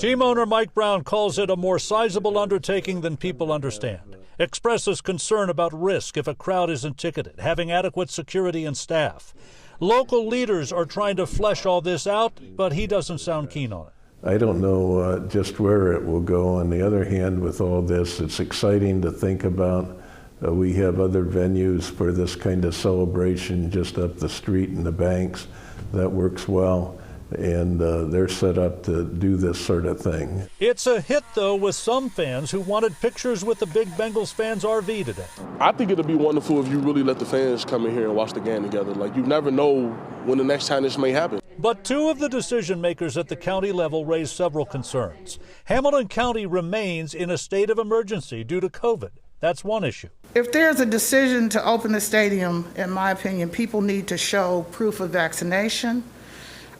Team owner Mike Brown calls it a more sizable undertaking than people understand. Expresses concern about risk if a crowd isn't ticketed, having adequate security and staff. Local leaders are trying to flesh all this out, but he doesn't sound keen on it. I don't know just where it will go. On the other hand, with all this, it's exciting to think about. We have other venues for this kind of celebration just up the street in the Banks. That works well, and they're set up to do this sort of thing. It's a hit, though, with some fans who wanted pictures with the big Bengals fans RV today. I think it'll be wonderful if you really let the fans come in here and watch the game together. Like, you never know when the next time this may happen. But two of the decision makers at the county level raised several concerns. Hamilton County remains in a state of emergency due to COVID. That's one issue. If there's a decision to open the stadium, in my opinion, people need to show proof of vaccination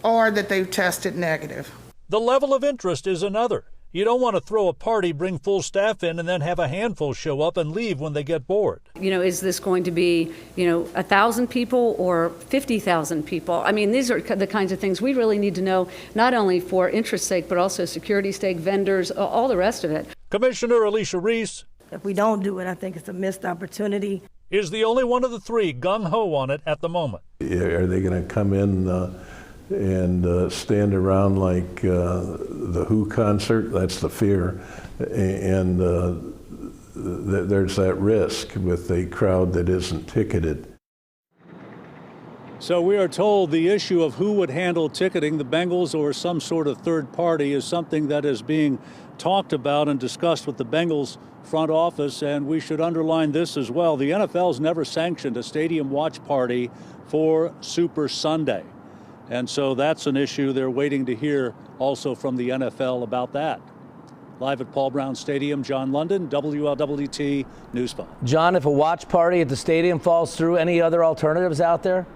or that they've tested negative. The level of interest is another. You don't want to throw a party, bring full staff in, and then have a handful show up and leave when they get bored. Is this going to be, 1,000 people or 50,000 people? I mean, these are the kinds of things we really need to know, not only for interest's sake, but also security sake, vendors, all the rest of it. Commissioner Alicia Reese, if we don't do it, I think it's a missed opportunity. Is the only one of the three gung-ho on it at the moment. Are they going to come in and stand around like the Who concert? That's the fear. And there's that risk with a crowd that isn't ticketed. So we are told the issue of who would handle ticketing, the Bengals or some sort of third party, is something that is being talked about and discussed with the Bengals front office. And we should underline this as well. The NFL's never sanctioned a stadium watch party for Super Sunday. And so that's an issue. They're waiting to hear also from the NFL about that. Live at Paul Brown Stadium, John London, WLWT News 5. John, if a watch party at the stadium falls through, any other alternatives out there?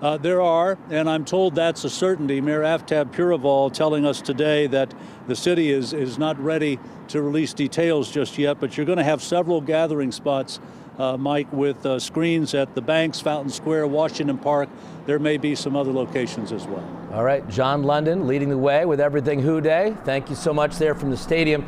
There are, and I'm told that's a certainty. Mayor Aftab Puraval telling us today that the city is not ready to release details just yet, but you're going to have several gathering spots, Mike, with screens at the Banks, Fountain Square, Washington Park. There may be some other locations as well. All right, John London leading the way with Everything Who Day. Thank you so much there from the stadium.